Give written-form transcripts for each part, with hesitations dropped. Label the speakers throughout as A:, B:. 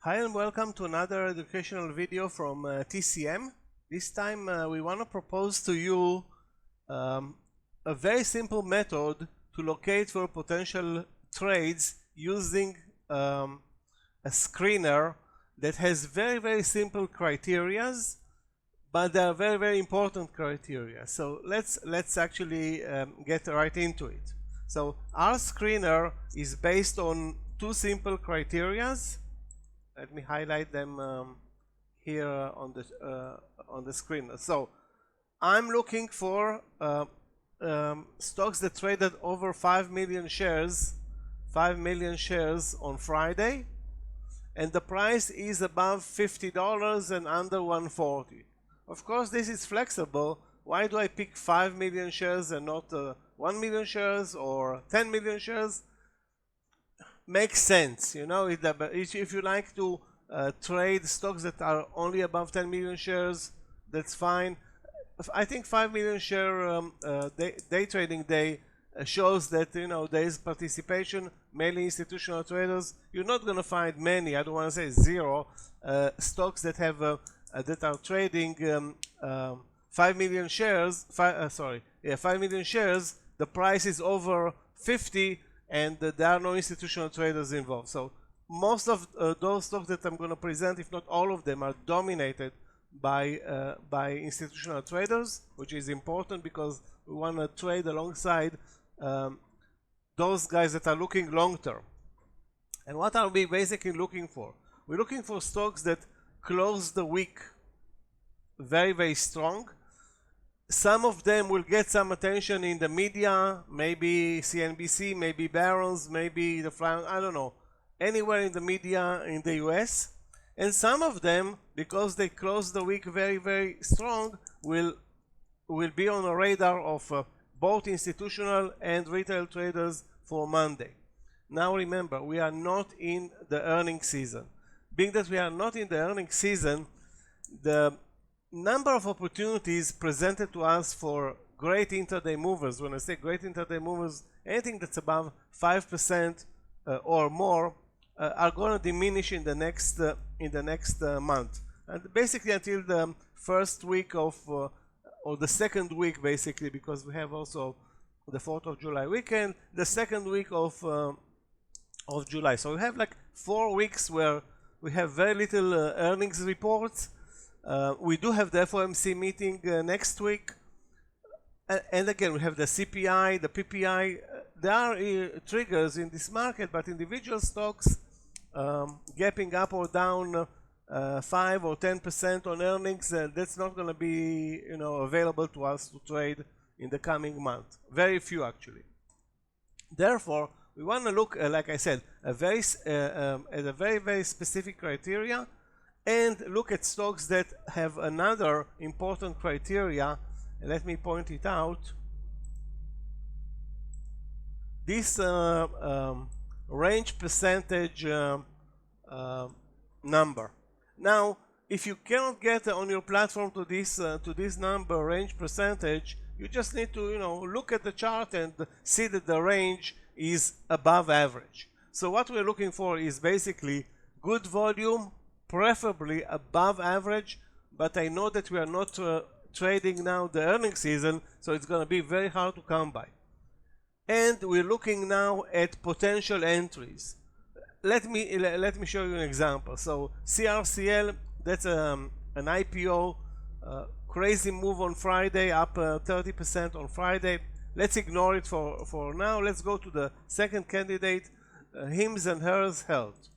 A: Hi and welcome to another educational video from TCM. This time we want to propose to you a very simple method to locate for potential trades using a screener that has very simple criterias, but they are very important criteria. So let's actually get right into it. So our screener is based on two simple criterias. Let me highlight them here on the screen. So I'm looking for stocks that traded over 5 million shares on Friday, and the price is above $50 and under 140. Of course, this is flexible. Why do I pick 5 million shares and not 1 million shares or 10 million shares? Makes sense, you know. If you like to trade stocks that are only above 10 million shares, that's fine. I think 5 million share day trading day shows that, you know, there is participation, mainly institutional traders. You're not going to find many, I don't want to say zero, stocks that have that are trading 5 million shares. 5 million shares. The price is over 50. And there are no institutional traders involved. So most of those stocks that I'm going to present, if not all of them, are dominated by institutional traders, which is important because we want to trade alongside those guys that are looking long term. And what are we basically looking for? We're looking for stocks that close the week very strong. Some of them will get some attention in the media, maybe CNBC, maybe Barron's, maybe the Fly, I don't know, anywhere in the media in the US. And some of them, because they close the week very strong, will be on the radar of both institutional and retail traders for Monday. Now remember, we are not in the earnings season. Being that we are not in the earnings season, the number of opportunities presented to us for great intraday movers, when I say great intraday movers, anything that's above 5% or more, are going to diminish in the next month, and basically until the first week of or the second week, basically, because we have also the 4th of July weekend, the second week of July. So we have like 4 weeks where we have very little earnings reports. We do have the FOMC meeting next week, and again we have the CPI, the PPI. There are triggers in this market, but individual stocks gapping up or down 5 or 10% on earnings, that's not going to be, you know, available to us to trade in the coming month. Very few actually. Therefore, we want to look, like I said, at a very specific criteria, and look at stocks that have another important criteria. Let me point it out. This range percentage number. Now, if you cannot get on your platform to this number, range percentage, you just need to, you know, look at the chart and see that the range is above average. So what we're looking for is basically good volume, preferably above average, but I know that we are not trading now the earnings season, so it's going to be very hard to come by. And we're looking now at potential entries. Let me show you an example. So CRCL, that's an IPO, crazy move on Friday, up 30% on Friday. Let's ignore it for now. Let's go to the second candidate, hims and hers health.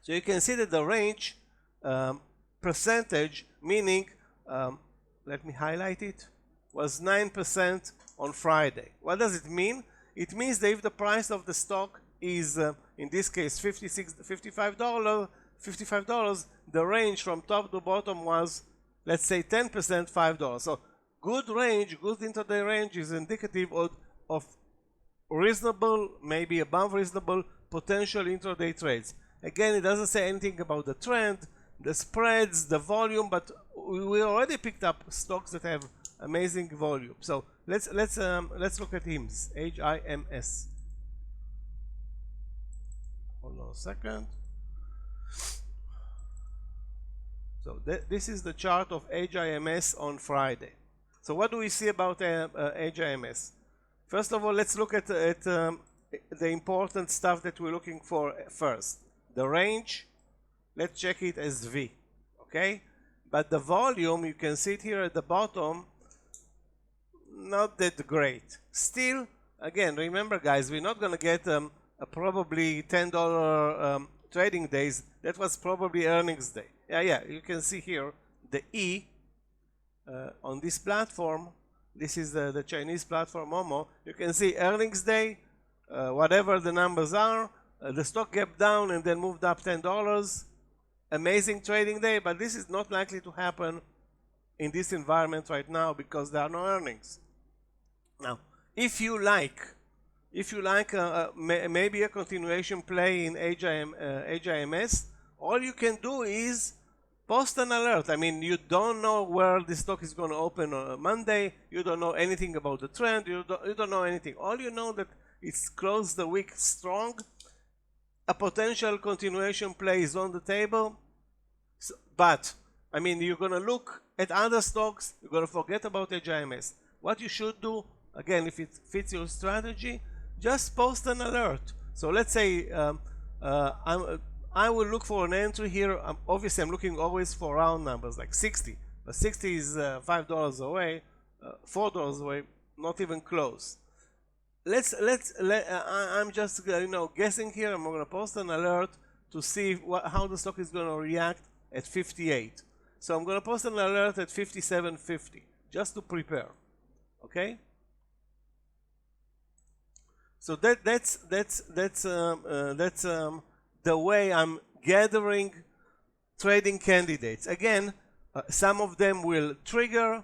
A: So you can see that the range percentage, meaning, let me highlight it, was 9% on Friday. What does it mean? It means that if the price of the stock is, in this case, $55, the range from top to bottom was, let's say, 10%, $5. So good range, good intraday range is indicative of reasonable, maybe above reasonable, potential intraday trades. Again, it doesn't say anything about the trend, the spreads, the volume, but we already picked up stocks that have amazing volume. So let's look at HIMS, HIMS. Hold on a second. So this is the chart of HIMS on Friday. So what do we see about HIMS? First of all, let's look at the important stuff that we're looking for first. The range, let's check it as V, okay? But the volume, you can see it here at the bottom, not that great. Still, again, remember guys, we're not going to get a probably $10 trading days. That was probably earnings day. Yeah, you can see here the E on this platform. This is the Chinese platform Momo. You can see earnings day, whatever the numbers are, the stock gap down and then moved up $10. Amazing trading day, but this is not likely to happen in this environment right now because there are no earnings. Now, if you like maybe a continuation play in HIMS, all you can do is post an alert. I mean, you don't know where the stock is going to open on Monday. You don't know anything about the trend. You don't know anything. All you know that it's closed the week strong. A potential continuation play is on the table. So, but, I mean, you're going to look at other stocks. You're going to forget about HIMS. What you should do, again, if it fits your strategy, just post an alert. So let's say I will look for an entry here. Obviously, I'm looking always for round numbers like 60. But 60 is $5 away, $4 away, not even close. I'm just guessing here. I'm going to post an alert to see how the stock is going to react at 58. So I'm going to post an alert at 57.50 just to prepare. Okay. So that's the way I'm gathering trading candidates. Again, some of them will trigger.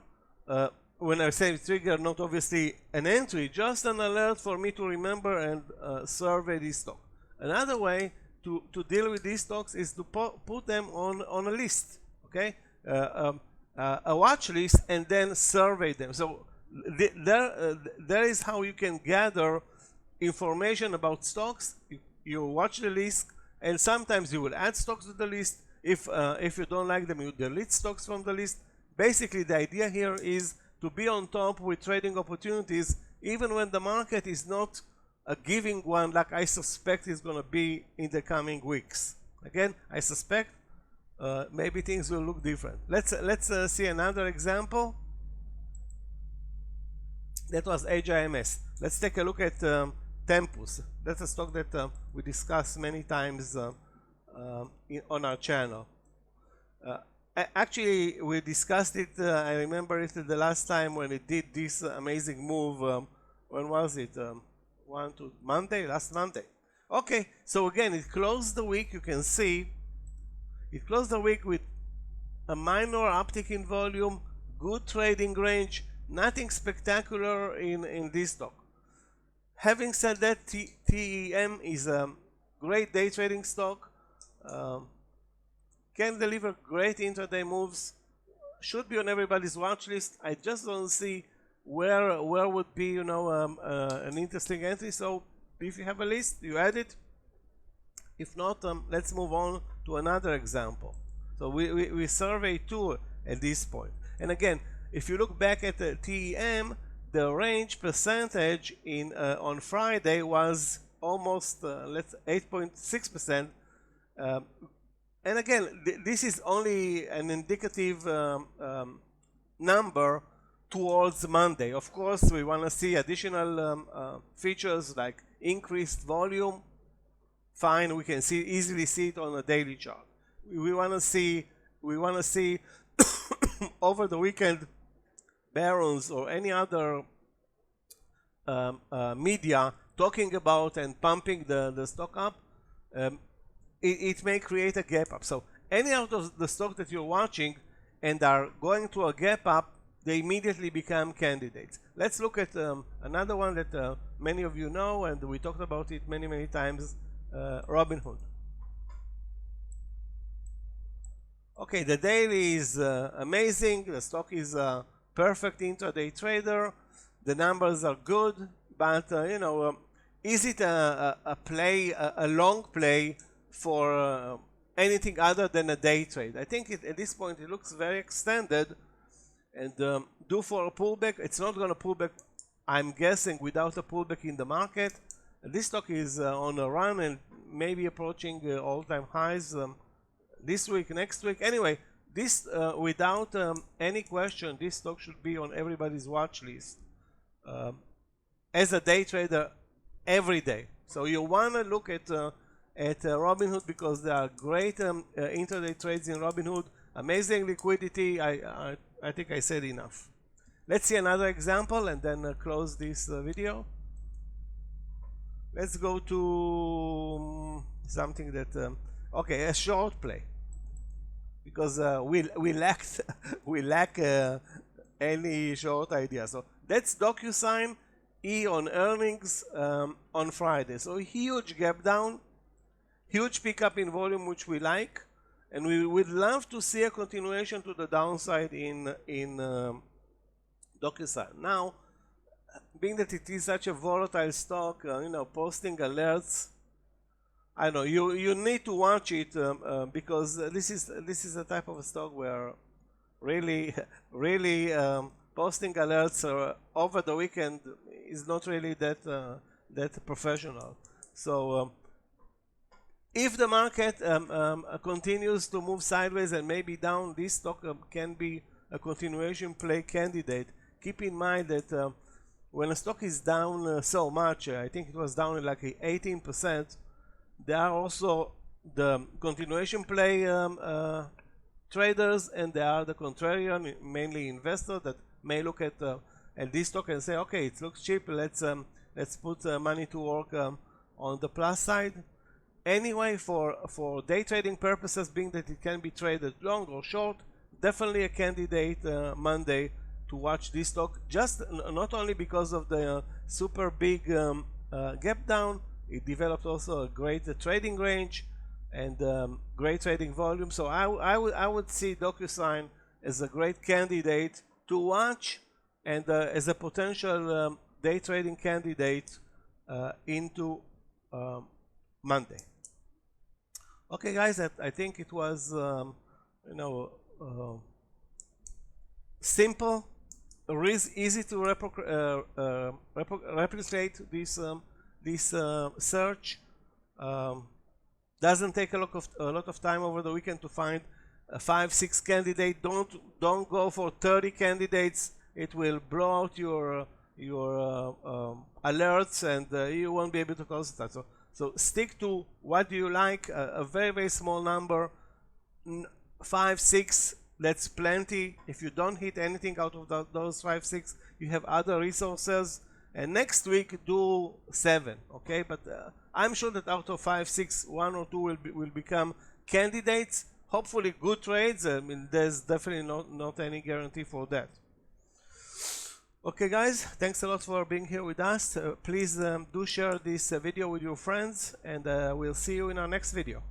A: When I say trigger, not obviously an entry, just an alert for me to remember and survey this stock. Another way to deal with these stocks is to put them on a list, okay? A watch list, and then survey them. So there is how you can gather information about stocks. You watch the list, and sometimes you will add stocks to the list. If you don't like them, you delete stocks from the list. Basically, the idea here is to be on top with trading opportunities, even when the market is not a giving one like I suspect is going to be in the coming weeks. Again, I suspect maybe things will look different. Let's see another example. That was HIMS. Let's take a look at Tempus. That's a stock that we discussed many times on our channel. Actually, we discussed it, I remember it the last time when it did this amazing move. When was it? Last Monday. Okay, so again, it closed the week, you can see. It closed the week with a minor uptick in volume, good trading range, nothing spectacular in this stock. Having said that, TEM is a great day trading stock. Can deliver great intraday moves. Should be on everybody's watch list. I just don't see where would be an interesting entry. So if you have a list, you add it. If not, let's move on to another example. So we survey two at this point. And again, if you look back at the TEM, the range percentage on Friday was almost 8.6%. And again, this is only an indicative number towards Monday. Of course, we want to see additional features like increased volume. Fine, we can easily see it on a daily chart. We want to see over the weekend barons or any other media talking about and pumping the stock up. It may create a gap up. So any out of the stock that you're watching and are going to a gap up, they immediately become candidates. Let's look at another one that many of you know, and we talked about it many times, Robinhood. Okay, the daily is amazing. The stock is a perfect intraday trader. The numbers are good, but is it a long play for anything other than a day trade. I think at this point it looks very extended, and due for a pullback. It's not going to pull back, I'm guessing, without a pullback in the market. This stock is on a run and maybe approaching all-time highs this week, next week. Anyway, this without any question, this stock should be on everybody's watch list as a day trader every day. So you want to look at Robinhood, because there are great intraday trades in Robinhood, amazing liquidity. I think I said enough. Let's see another example and then close this video. Let's go to something that okay, a short play, because we lack any short idea. So that's DocuSign E on earnings on Friday. So huge gap down, huge pickup in volume, which we like, and we would love to see a continuation to the downside in DocuSign. Now, being that it is such a volatile stock, posting alerts, I know you need to watch it because this is a type of a stock where really posting alerts over the weekend is not really that professional. So if the market continues to move sideways and maybe down, this stock can be a continuation play candidate. Keep in mind that when a stock is down so much, I think it was down like 18%, there are also the continuation play traders, and there are the contrarian, mainly investors, that may look at this stock and say, okay, it looks cheap, let's put money to work on the plus side. Anyway, for day trading purposes, being that it can be traded long or short, definitely a candidate Monday to watch this stock, just not only because of the super big gap down. It developed also a great trading range and great trading volume. So I would see DocuSign as a great candidate to watch, and as a potential day trading candidate into Monday. Okay, guys, I think it was simple, easy to replicate this search. Doesn't take a lot of time over the weekend to find 5-6 candidates. Don't go for 30 candidates. It will blow out your alerts, and you won't be able to concentrate. So stick to what do you like. A very small number, 5-6. That's plenty. If you don't hit anything out of those 5-6, you have other resources. And next week do 7, okay? But I'm sure that out of 5-6, 1 or 2 will become candidates. Hopefully good trades. I mean, there's definitely not any guarantee for that. Okay, guys, thanks a lot for being here with us. Please do share this video with your friends, and we'll see you in our next video.